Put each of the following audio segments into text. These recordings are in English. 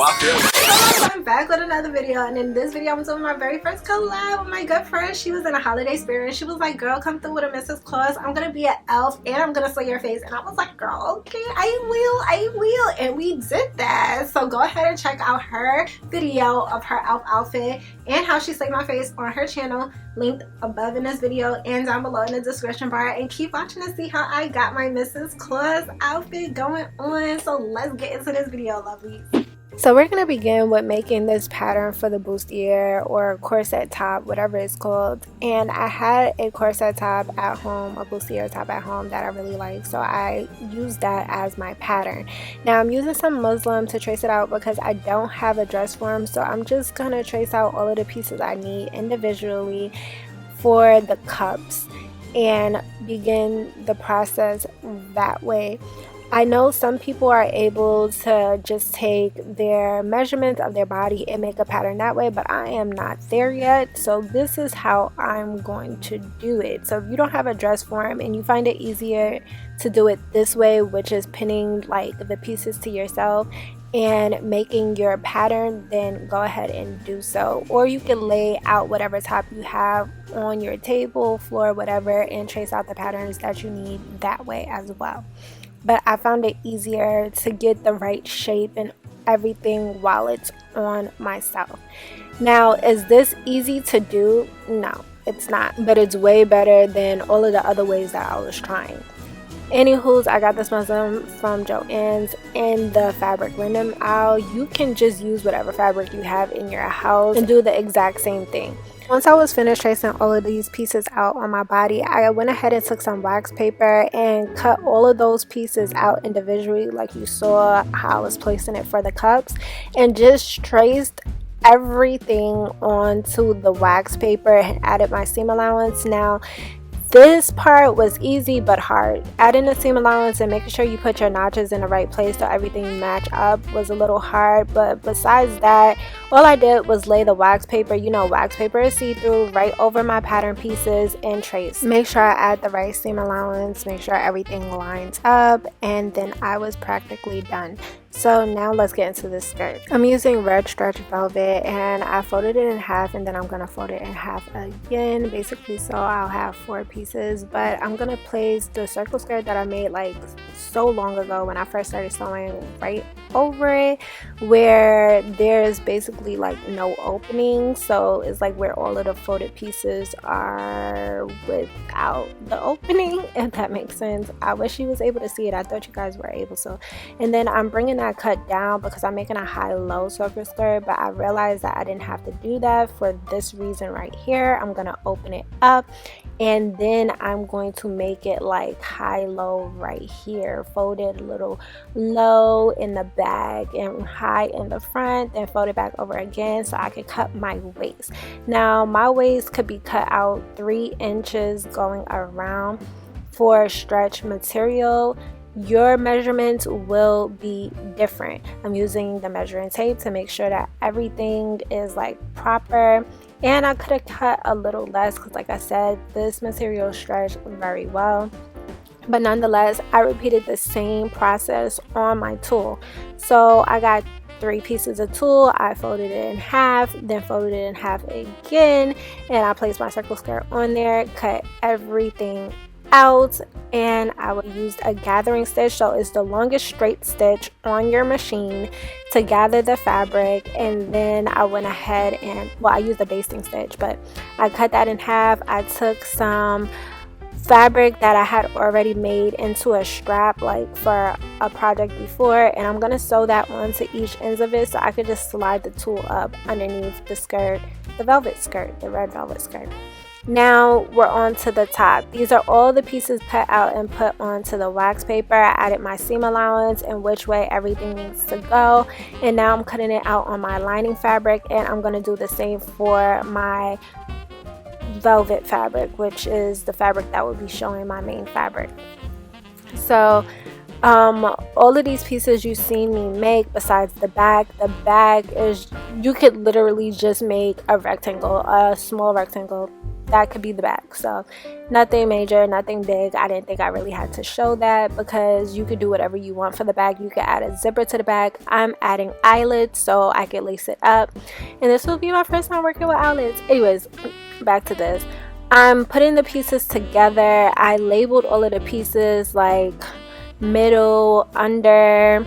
I feel it. I'm back with another video, and in this video I'm doing my very first collab with my good friend. She was in a holiday spirit and she was like, girl, come through with a Mrs. Claus. I'm gonna be an elf and I'm gonna slay your face. And I was like, girl, okay, I will. And we did that. So go ahead and check out her video of her elf outfit and how she slayed my face on her channel, linked above in this video and down below in the description bar, and keep watching to see how I got my Mrs. Claus outfit going on. So let's get into this video, lovelies. So we're going to begin with making this pattern for the bustier or corset top, whatever it's called. And I had a corset top at home, a bustier top at home that I really like, so I used that as my pattern. Now I'm using some Muslim to trace it out because I don't have a dress form, so I'm just going to trace out all of the pieces I need individually for the cups and begin the process that way. I know some people are able to just take their measurements of their body and make a pattern that way, but I am not there yet. So this is how I'm going to do it. So if you don't have a dress form and you find it easier to do it this way, which is pinning like the pieces to yourself and making your pattern, then go ahead and do so. Or you can lay out whatever top you have on your table, floor, whatever, and trace out the patterns that you need that way as well. But I found it easier to get the right shape and everything while it's on myself. Now, is this easy to do? No, it's not. But it's way better than all of the other ways that I was trying. Anywho's, I got this Muslim from Joann's in the fabric linen aisle. You can just use whatever fabric you have in your house and do the exact same thing. Once I was finished tracing all of these pieces out on my body, I went ahead and took some wax paper and cut all of those pieces out individually, like you saw how I was placing it for the cups, and just traced everything onto the wax paper and added my seam allowance. Now this part was easy but hard. Adding the seam allowance and making sure you put your notches in the right place so everything match up was a little hard, but besides that, all I did was lay the wax paper, you know wax paper is see-through, right over my pattern pieces and trace. Make sure I add the right seam allowance, make sure everything lines up, and then I was practically done. So now let's get into this skirt. I'm using red stretch velvet and I folded it in half, and then I'm going to fold it in half again, basically so I'll have 4 pieces. But I'm going to place the circle skirt that I made like so long ago when I first started sewing right over it, where there's basically like no opening, so it's like where all of the folded pieces are without the opening, if that makes sense. I wish you was able to see it. I thought you guys were able to. And then I'm bringing that cut down because I'm making a high-low circle skirt, but I realized that I didn't have to do that for this reason right here. I'm gonna open it up and then I'm going to make it like high-low right here, folded a little low in the back and high in the front, then fold it back over again so I could cut my waist. Now my waist could be cut out 3 inches going around. For stretch material, your measurements will be different. I'm using the measuring tape to make sure that everything is like proper, and I could have cut a little less because like I said, this material stretched very well. But nonetheless, I repeated the same process on my tulle. So I got 3 pieces of tulle, I folded it in half, then folded it in half again, and I placed my circle skirt on there, cut everything out, and I will use a gathering stitch, so it's the longest straight stitch on your machine to gather the fabric. And then I went ahead and, well, I used a basting stitch, but I cut that in half. I took some fabric that I had already made into a strap like for a project before, and I'm gonna sew that onto each ends of it so I could just slide the tulle up underneath the skirt, the velvet skirt, the red velvet skirt. Now we're on to the top. These are all the pieces cut out and put onto the wax paper. I added my seam allowance and which way everything needs to go, and now I'm cutting it out on my lining fabric, and I'm going to do the same for my velvet fabric, which is the fabric that will be showing my main fabric. So all of these pieces you've seen me make, besides the bag is, you could literally just make a rectangle, a small rectangle that could be the back. So nothing major, nothing big. I didn't think I really had to show that because you could do whatever you want for the back. You could add a zipper to the back. I'm adding eyelets so I could lace it up, and this will be my first time working with eyelets. Anyways, back to this. I'm putting the pieces together. I labeled all of the pieces, like middle, under,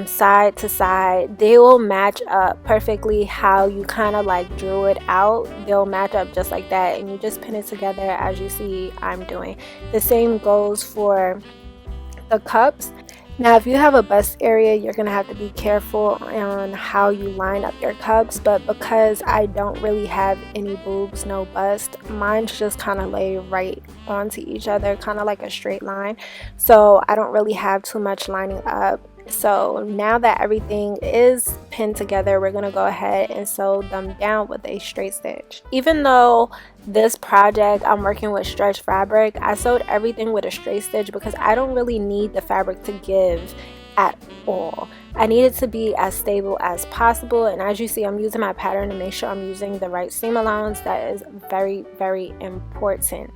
side to side. They will match up perfectly how you kind of like drew it out. They'll match up just like that, and you just pin it together as you see I'm doing. The same goes for the cups. Now, if you have a bust area, you're going to have to be careful on how you line up your cups, but because I don't really have any boobs, no bust, mine's just kind of lay right onto each other, kind of like a straight line, so I don't really have too much lining up. So now that everything is pinned together, we're going to go ahead and sew them down with a straight stitch. Even though this project I'm working with stretch fabric, I sewed everything with a straight stitch because I don't really need the fabric to give at all. I need it to be as stable as possible, and as you see, I'm using my pattern to make sure I'm using the right seam allowance. That is very, very important.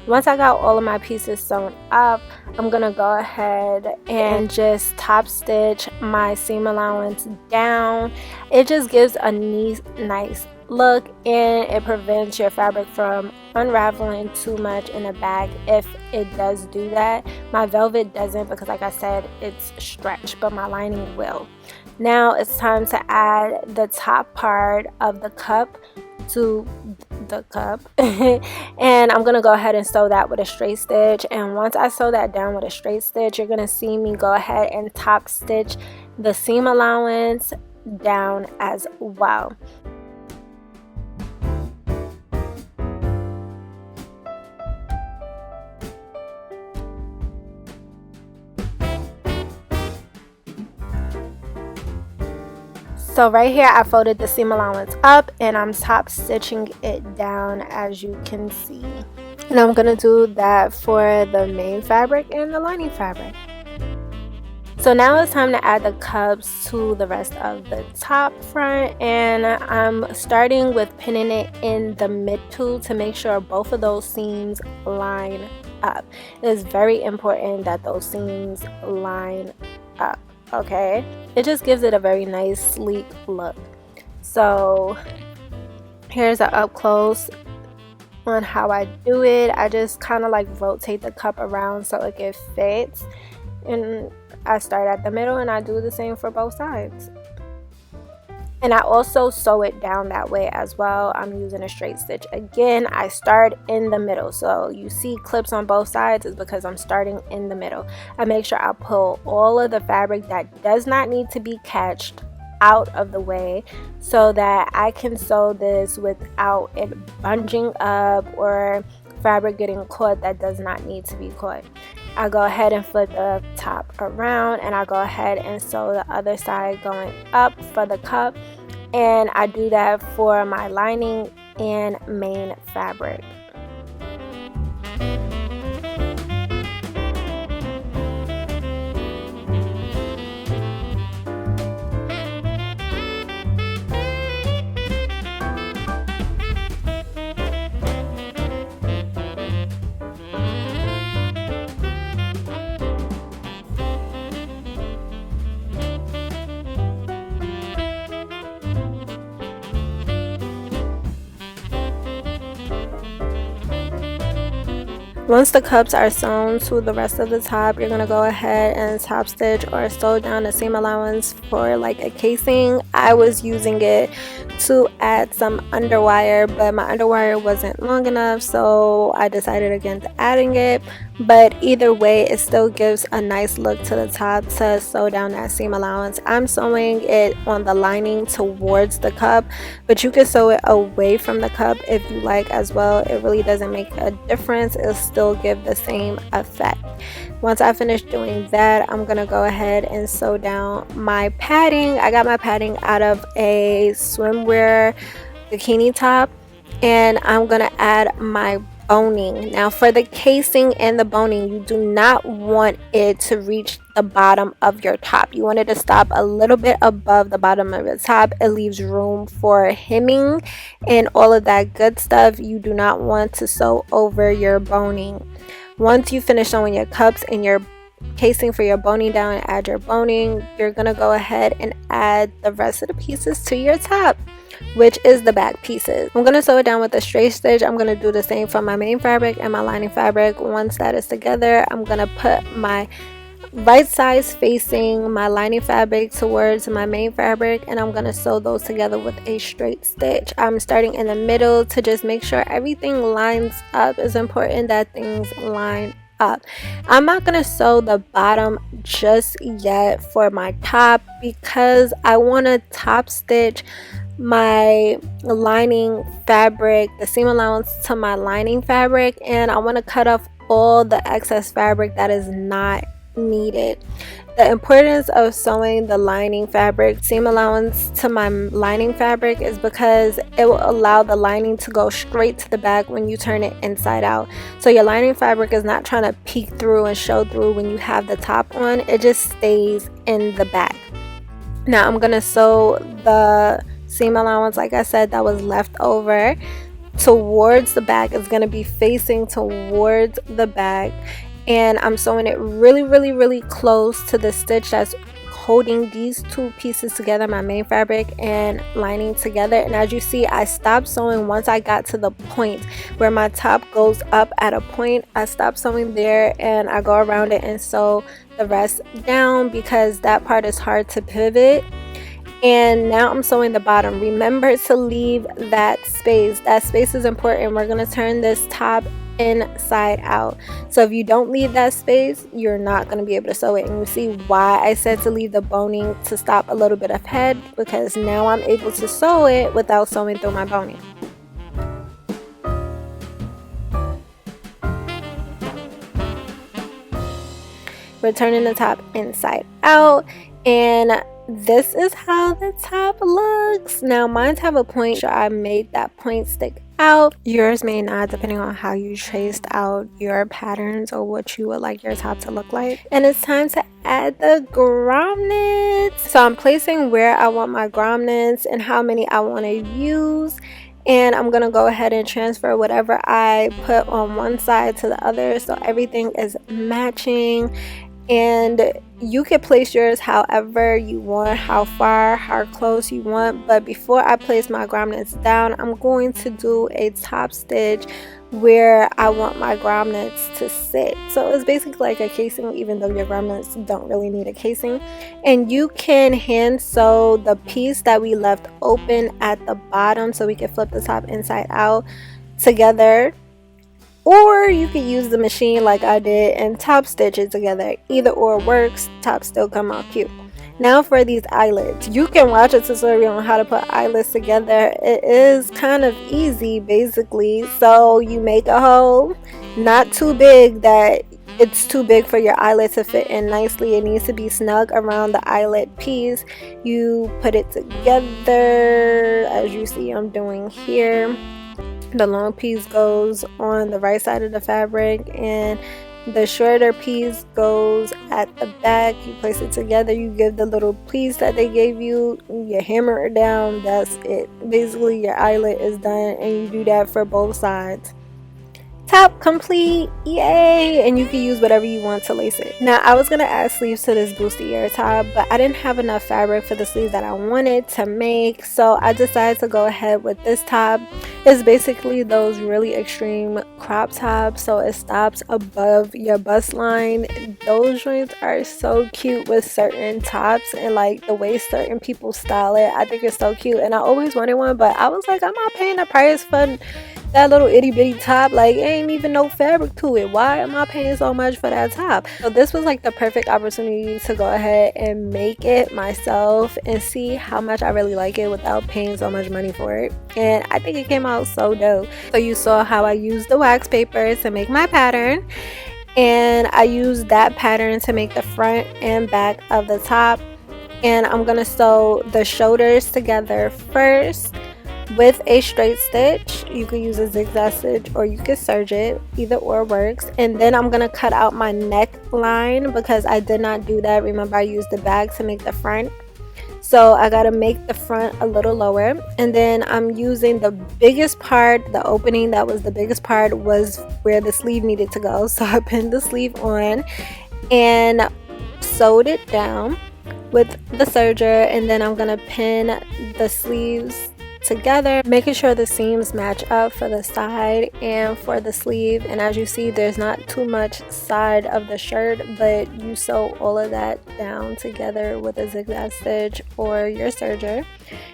Once I got all of my pieces sewn up, I'm gonna go ahead and just top stitch my seam allowance down. It just gives a nice look, and it prevents your fabric from unraveling too much in the back if it does do that. My velvet doesn't because, like I said, it's stretch, but my lining will. Now it's time to add the top part of the cup to the cup and I'm gonna go ahead and sew that with a straight stitch. And once I sew that down with a straight stitch, you're gonna see me go ahead and top stitch the seam allowance down as well. So right here I folded the seam allowance up and I'm top stitching it down, as you can see. And I'm going to do that for the main fabric and the lining fabric. So now it's time to add the cups to the rest of the top front, and I'm starting with pinning it in the mid-two to make sure both of those seams line up. It is very important that those seams line up. Okay, it just gives it a very nice sleek look. So here's an up close on how I do it. I just kind of like rotate the cup around so it fits, and I start at the middle and I do the same for both sides. And I also sew it down that way as well. I'm using a straight stitch. Again, I start in the middle. So you see clips on both sides is because I'm starting in the middle. I make sure I pull all of the fabric that does not need to be catched out of the way so that I can sew this without it bunging up or fabric getting caught that does not need to be caught. I go ahead and flip the top around, and I go ahead and sew the other side going up for the cup, and I do that for my lining and main fabric. Once the cups are sewn to the rest of the top, you're going to go ahead and top stitch or sew down the seam allowance for like a casing. I was using it to add some underwire, but my underwire wasn't long enough, so I decided against adding it. But either way, it still gives a nice look to the top to sew down that seam allowance. I'm sewing it on the lining towards the cup, but you can sew it away from the cup if you like as well. It really doesn't make a difference. It'll still give the same effect. Once I finish doing that, I'm gonna go ahead and sew down my padding. I got my padding out of a swimwear bikini top, and I'm gonna add my boning. Now for the casing and the boning, you do not want it to reach the bottom of your top. You want it to stop a little bit above the bottom of your top. It leaves room for hemming and all of that good stuff. You do not want to sew over your boning. Once you finish sewing your cups and your casing for your boning down and add your boning, you're gonna go ahead and add the rest of the pieces to your top, which is the back pieces. I'm gonna sew it down with a straight stitch. I'm gonna do the same for my main fabric and my lining fabric. Once that is together, I'm gonna put my right sides facing my lining fabric towards my main fabric, and I'm gonna sew those together with a straight stitch. I'm starting in the middle to just make sure everything lines up. It's important that things line up. I'm not gonna sew the bottom just yet for my top because I want to top stitch my lining fabric, the seam allowance to my lining fabric, and I want to cut off all the excess fabric that is not needed. The importance of sewing the lining fabric seam allowance to my lining fabric is because it will allow the lining to go straight to the back when you turn it inside out. So your lining fabric is not trying to peek through and show through when you have the top on. It just stays in the back. Now I'm gonna sew the seam allowance, like I said, that was left over towards the back. It's gonna be facing towards the back, and I'm sewing it really close to the stitch that's holding these two pieces together, my main fabric and lining together. And as you see, I stopped sewing once I got to the point where my top goes up at a point. I stopped sewing there and I go around it and sew the rest down because that part is hard to pivot. And now I'm sewing the bottom. Remember to leave that space. That space is important. We're going to turn this top inside out. So if you don't leave that space, you're not going to be able to sew it. And you see why I said to leave the boning to stop a little bit of head, because now I'm able to sew it without sewing through my boning. We're turning the top inside out, and this is how the top looks. Now mine have a point, so I made that point stick out. Yours may not, depending on how you traced out your patterns or what you would like your top to look like. And it's time to add the grommets. So I'm placing where I want my grommets and how many I want to use, and I'm gonna go ahead and transfer whatever I put on one side to the other so everything is matching. And you can place yours however you want, how far, how close you want. But before I place my grommets down, I'm going to do a top stitch where I want my grommets to sit. So it's basically like a casing, even though your grommets don't really need a casing. And you can hand sew the piece that we left open at the bottom so we can flip the top inside out together. Or you could use the machine like I did and top stitch it together. Either or works, top still come out cute. Now for these eyelets, you can watch a tutorial on how to put eyelets together. It is kind of easy basically. So you make a hole, not too big that it's too big for your eyelet to fit in nicely. It needs to be snug around the eyelet piece. You put it together as you see I'm doing here. The long piece goes on the right side of the fabric and the shorter piece goes at the back. You place it together, you give the little piece that they gave you, you hammer it down, that's it. Basically your eyelet is done, and you do that for both sides. Top complete, yay! And you can use whatever you want to lace it. Now I was gonna add sleeves to this bustier top, but I didn't have enough fabric for the sleeves that I wanted to make, so I decided to go ahead with this top. It's basically those really extreme crop tops, so it stops above your bust line. Those joints are so cute with certain tops and like the way certain people style it. I think it's so cute, and I always wanted one, but I was like, I'm not paying the price for that little itty bitty top. Like, ain't even no fabric to it. Why am I paying so much for that top? So this was like the perfect opportunity to go ahead and make it myself and see how much I really like it without paying so much money for it. And I think it came out so dope. So you saw how I used the wax paper to make my pattern, and I used that pattern to make the front and back of the top. And I'm gonna sew the shoulders together first. with a straight stitch. You could use a zigzag stitch or you could serge it, either or works. And then I'm gonna cut out my neckline because I did not do that. Remember, I used the bag to make the front, so I gotta make the front a little lower. And then I'm using the biggest part, the opening that was the biggest part was where the sleeve needed to go, so I pinned the sleeve on and sewed it down with the serger. And then I'm gonna pin the sleeves together, making sure the seams match up for the side and for the sleeve. And as you see, there's not too much side of the shirt, but you sew all of that down together with a zigzag stitch or your serger.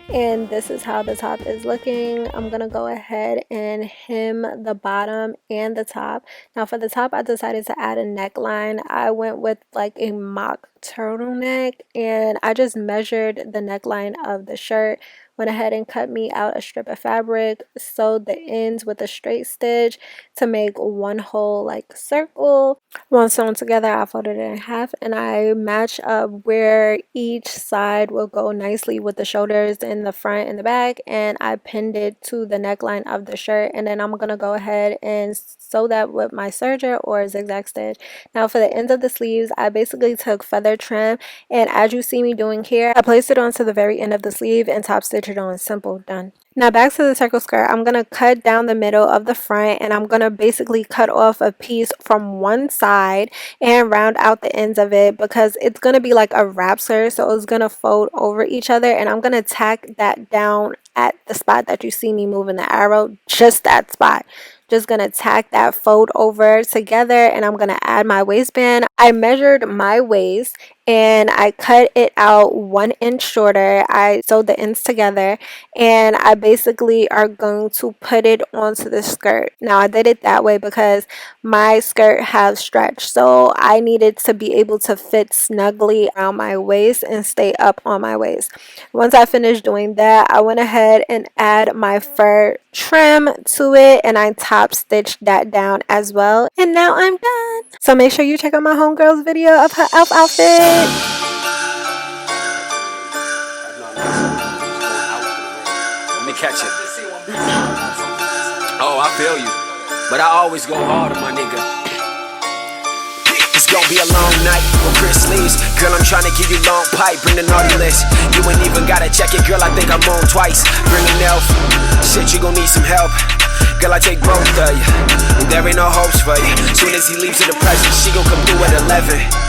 And this is how the top is looking. I'm gonna go ahead and hem the bottom and the top. Now for the top, I decided to add a neckline. I went with like a mock turtleneck, and I just measured the neckline of the shirt, went ahead and cut me out a strip of fabric, sewed the ends with a straight stitch to make one whole like circle. Once sewn together, I folded it in half and I matched up where each side will go nicely with the shoulders in the front and the back, and I pinned it to the neckline of the shirt. And then I'm gonna go ahead and sew that with my serger or zigzag stitch. Now for the ends of the sleeves, I basically took feather trim, and as you see me doing here, I placed it onto the very end of the sleeve and top stitched it on. Simple, done. Now back to the circle skirt. I'm going to cut down the middle of the front, and I'm going to basically cut off a piece from one side and round out the ends of it because it's going to be like a wrap skirt, so it's going to fold over each other. And I'm going to tack that down at the spot that you see me moving the arrow, just that spot. Just gonna tack that fold over together, and I'm gonna add my waistband. I measured my waist and I cut it out 1 inch shorter. I sewed the ends together, and I basically are going to put it onto the skirt. Now I did it that way because my skirt has stretch, so I needed to be able to fit snugly around my waist and stay up on my waist. Once I finished doing that, I went ahead and add my fur trim to it, and I top stitched that down as well. And now I'm done. So make sure you check out my homegirl's video of her elf outfit. Let me catch it. Oh, I feel you. But I always go hard on my nigga. It's gonna be a long night when Chris leaves. Girl, I'm trying to give you long pipe. Bring the naughty list. You ain't even gotta check it, girl. I think I'm on twice. Bring an elf. Shit, you gon' need some help. Girl, I take both of you. And there ain't no hopes for you. Soon as he leaves to the present, she gon' come through at 11.